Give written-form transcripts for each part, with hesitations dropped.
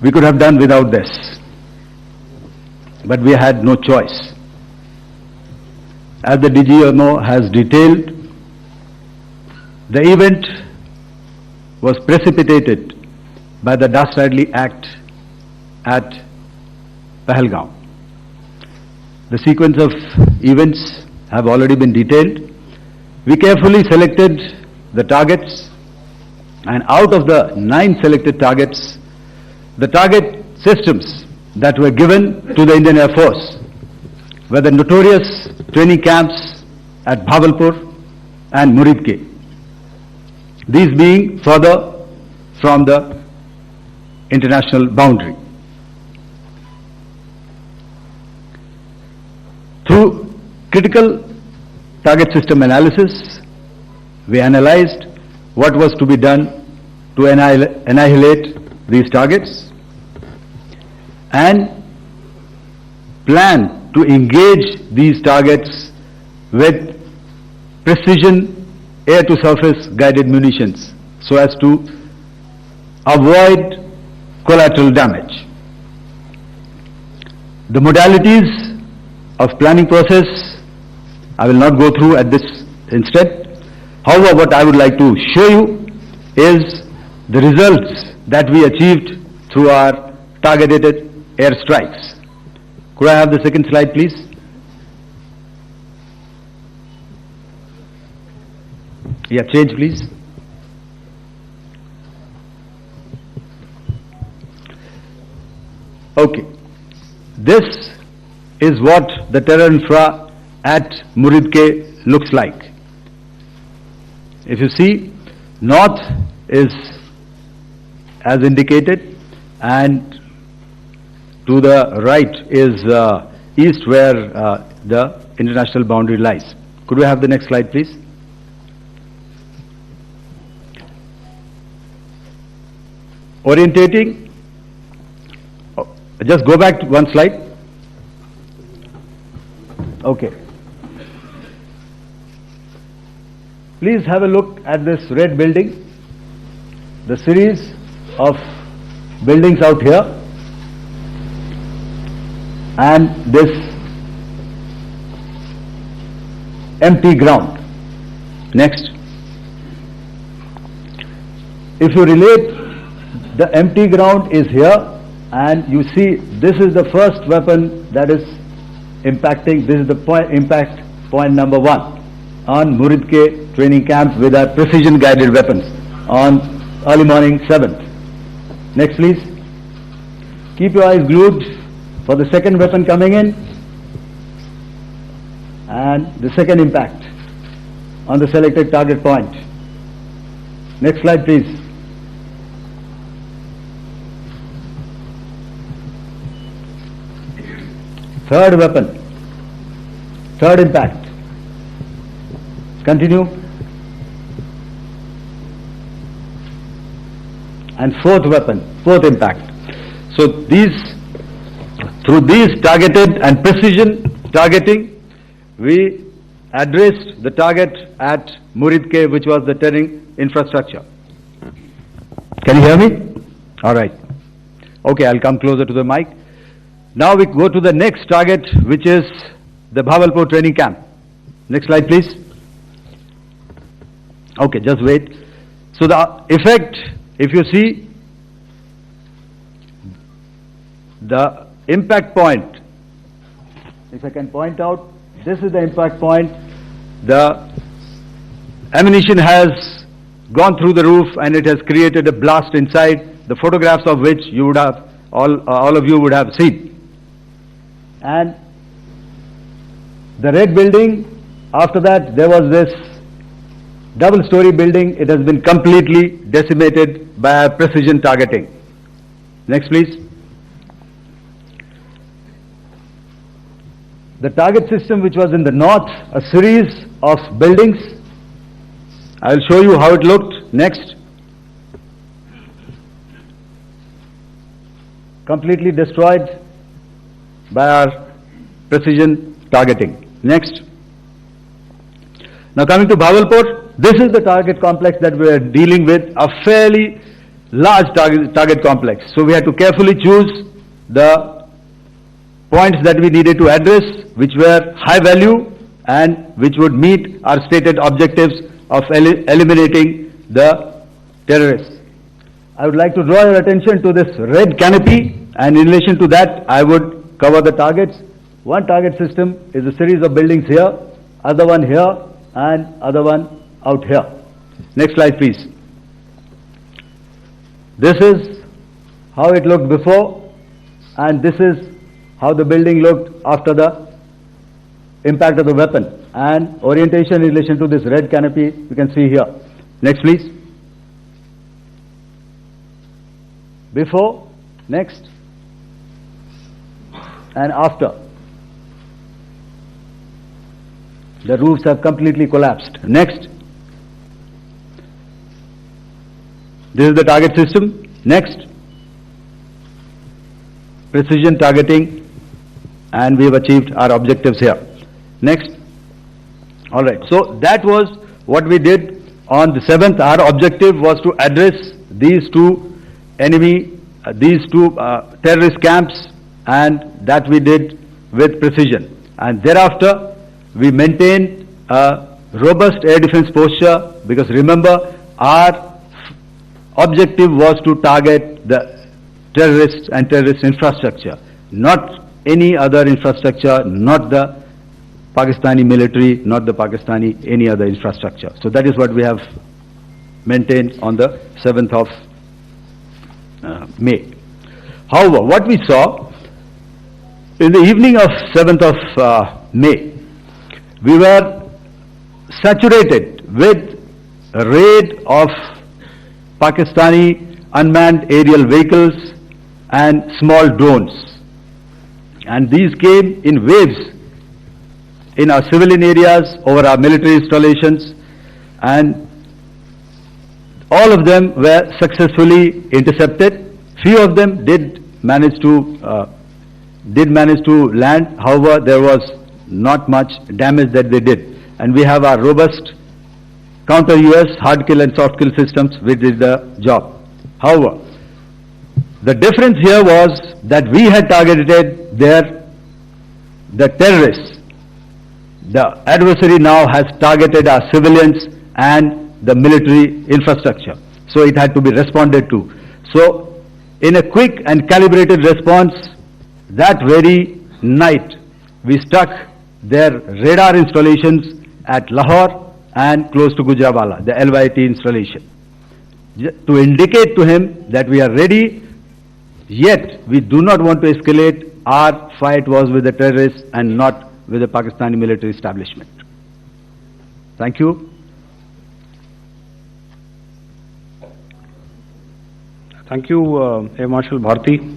We could have done without this, but we had no choice. As the DGMO has detailed, the event was precipitated by the dastardly act at Pahalgaon. The sequence of events have already been detailed. We carefully selected the targets, and out of the 9 selected targets, the target systems that were given to the Indian Air Force were the notorious training camps at Bhavalpur and Muridke, these being further from the international boundary. Through critical target system analysis, we analyzed what was to be done to annihilate these targets and plan to engage these targets with precision air-to-surface guided munitions so as to avoid collateral damage. The modalities of planning process I will not go through at this instant. However, what I would like to show you is the results that we achieved through our targeted air strikes. Could I have the second slide, please? Yeah, change, please. Okay. This is what the terror infra at Muridke looks like. If you see, north is as indicated, and to the right is east, where the international boundary lies. Could we have the next slide, please? Orientating. Just go back to one slide. Okay. Please have a look at this red building, the series of buildings out here, and this empty ground. Next. If you relate, the empty ground is here, and you see this is the first weapon that is impacting. This is the impact point number 1 on Muridke training camp with our precision guided weapons on early morning 7th. Next, please. Keep your eyes glued for the second weapon coming in and the second impact on the selected target point. Next slide, please. Third weapon, third impact. Continue. And fourth weapon, fourth impact. So through these targeted and precision targeting, we addressed the target at Muridke, which was the terrain infrastructure. Can you hear me? All right. Okay, I'll come closer to the mic. Now we go to the next target, which is the Bhavalpur training camp. Next slide, please. Okay, just wait. So the effect, if you see, the impact point, if I can point out, this is the impact point. The ammunition has gone through the roof and it has created a blast inside, the photographs of which you would have, all of you would have seen. And the red building, after that there was this double-story building. It has been completely decimated by our precision targeting. Next, please. The target system which was in the north, a series of buildings. I will show you how it looked. Next. Completely destroyed by our precision targeting. Next. Now coming to Bhavalpur, this is the target complex that we are dealing with, a fairly large target complex. So we had to carefully choose the points that we needed to address, which were high value and which would meet our stated objectives of eliminating the terrorists. I would like to draw your attention to this red canopy, and in relation to that, I would cover the targets. One target system is a series of buildings here, other one here, and other one out here. Next slide, please. This is how it looked before, and this is how the building looked after the impact of the weapon. And orientation in relation to this red canopy, you can see here. Next, please. Before, next, and after. The roofs have completely collapsed. Next. This is the target system. Next. Precision targeting, and we have achieved our objectives here. Next. All right. So that was what we did on the 7th. Our objective was to address these two terrorist camps, and that we did with precision. And thereafter, we maintained a robust air defense posture, because remember, our objective was to target the terrorists and terrorist infrastructure, not any other infrastructure, not the Pakistani military, not the Pakistani any other infrastructure. So that is what we have maintained on the 7th of May. However, what we saw in the evening of 7th of May, we were saturated with a raid of Pakistani unmanned aerial vehicles and small drones. And these came in waves in our civilian areas, over our military installations, and all of them were successfully intercepted. Few of them did manage to land. However, there was not much damage that they did. And we have our robust counter-US hard kill and soft kill systems which did the job. However, the difference here was that we had targeted the terrorists. The adversary now has targeted our civilians and the military infrastructure. So it had to be responded to. So in a quick and calibrated response, that very night, we struck their radar installations at Lahore and close to Gujranwala, the LYT installation, to indicate to him that we are ready, yet we do not want to escalate. Our fight was with the terrorists and not with the Pakistani military establishment. Thank you. Thank you, Air Marshal Bharti.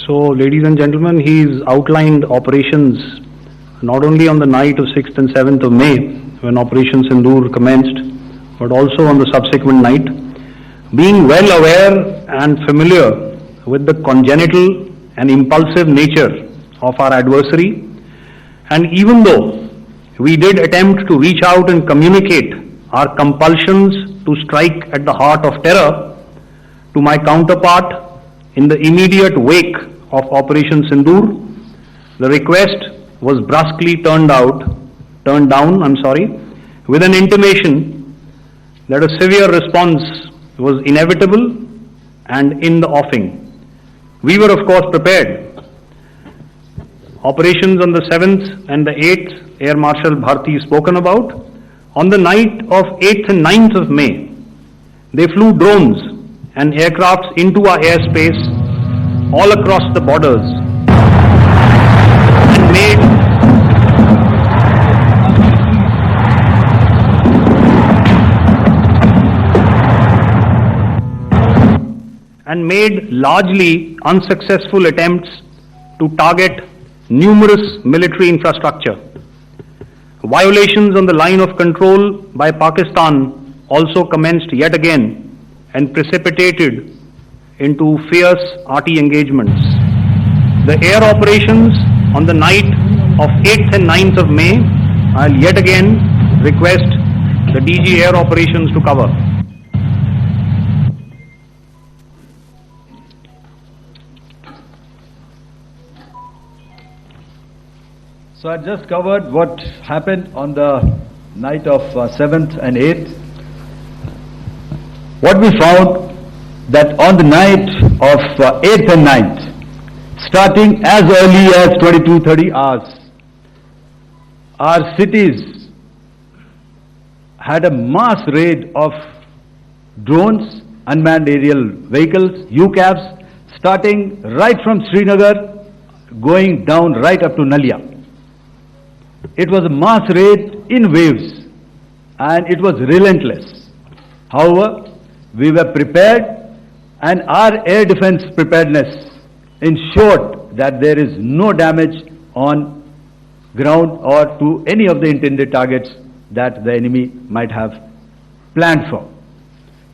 So, ladies and gentlemen, he's outlined operations not only on the night of 6th and 7th of May, when Operation Sindoor commenced, but also on the subsequent night. Being well aware and familiar with the congenital and impulsive nature of our adversary, and even though we did attempt to reach out and communicate our compulsions to strike at the heart of terror to my counterpart in the immediate wake of Operation Sindoor, the request was brusquely turned down, with an intimation that a severe response was inevitable and in the offing. We were of course prepared. Operations on the 7th and the 8th, Air Marshal Bharti spoken about. On the night of 8th and 9th of May, they flew drones and aircrafts into our airspace all across the borders and made largely unsuccessful attempts to target numerous military infrastructure. Violations on the line of control by Pakistan also commenced yet again and precipitated into fierce arty engagements. The air operations on the night of 8th and 9th of May, I'll yet again request the DG Air Operations to cover. So I just covered what happened on the night of 7th and 8th. What we found that on the night of 8th and 9th, starting as early as 22:30 hours, our cities had a mass raid of drones, unmanned aerial vehicles, UCAVs, starting right from Srinagar, going down right up to Nalia. It was a mass raid in waves and it was relentless. However, we were prepared and our air defense preparedness ensured that there is no damage on ground or to any of the intended targets that the enemy might have planned for.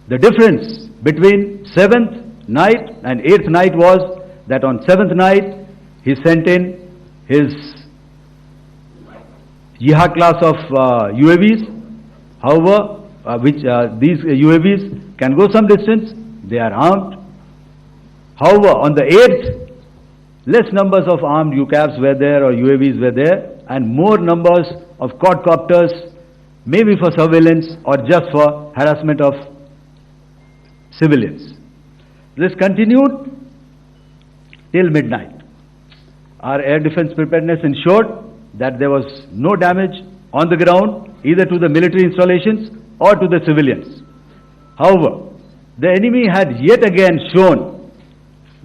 The difference between 7th night and 8th night was that on 7th night he sent in his Yiha class of UAVs. However, these UAVs can go some distance, they are armed. However, on the 8th, less numbers of armed UCAVs were there or UAVs were there, and more numbers of quadcopters, maybe for surveillance or just for harassment of civilians. This continued till midnight. Our air defense preparedness ensured that there was no damage on the ground, either to the military installations or to the civilians. However, the enemy had yet again shown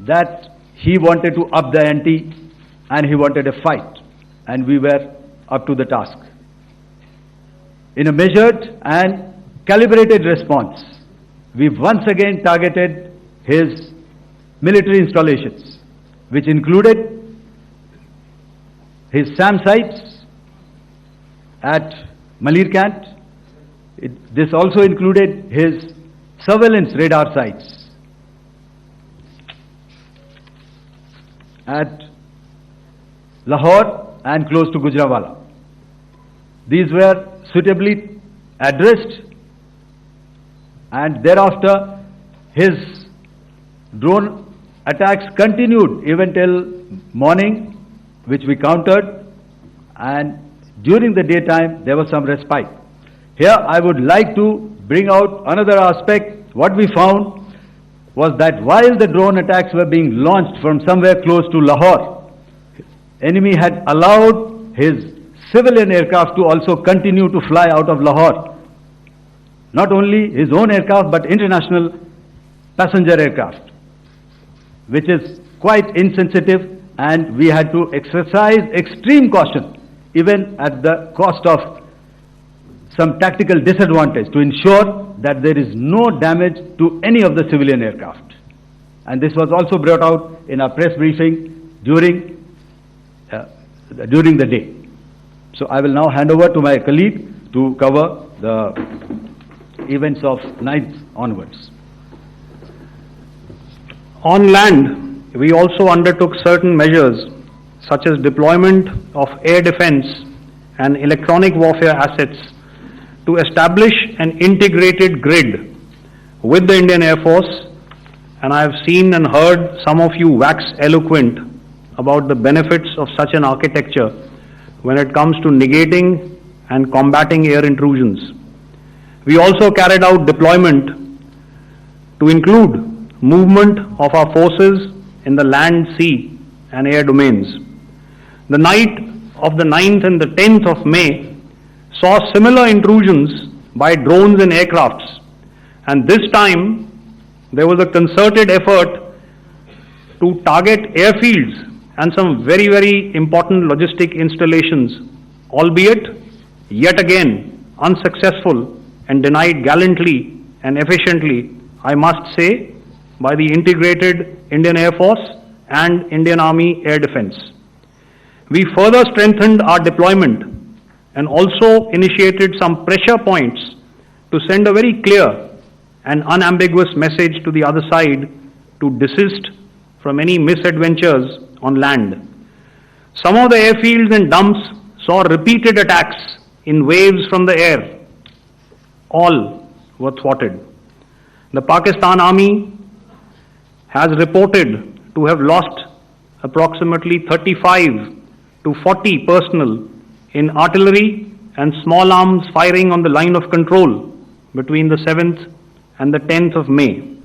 that he wanted to up the ante and he wanted a fight, and we were up to the task. In a measured and calibrated response, we once again targeted his military installations, which included his SAM sites at Malirkant. This also included his surveillance radar sites at Lahore and close to Gujranwala. These were suitably addressed, and thereafter his drone attacks continued even till morning, which we countered, and during the daytime there was some respite. Here I would like to bring out another aspect. What we found was that while the drone attacks were being launched from somewhere close to Lahore, enemy had allowed his civilian aircraft to also continue to fly out of Lahore. Not only his own aircraft but international passenger aircraft, which is quite insensitive, and we had to exercise extreme caution even at the cost of some tactical disadvantage to ensure that there is no damage to any of the civilian aircraft. And this was also brought out in our press briefing during the day. So I will now hand over to my colleague to cover the events of 9th onwards. On land, we also undertook certain measures such as deployment of air defense and electronic warfare assets to establish an integrated grid with the Indian Air Force, and I have seen and heard some of you wax eloquent about the benefits of such an architecture when it comes to negating and combating air intrusions. We also carried out deployment to include movement of our forces in the land, sea and air domains. The night of the 9th and the 10th of May saw similar intrusions by drones and aircrafts, and this time there was a concerted effort to target airfields and some very, very important logistic installations, albeit yet again unsuccessful and denied gallantly and efficiently, I must say, by the integrated Indian Air Force and Indian Army Air Defense. We further strengthened our deployment and also initiated some pressure points to send a very clear and unambiguous message to the other side to desist from any misadventures on land. Some of the airfields and dumps saw repeated attacks in waves from the air. All were thwarted. The Pakistan Army has reported to have lost approximately 35 to 40 personnel in artillery and small arms firing on the line of control between the 7th and the 10th of May.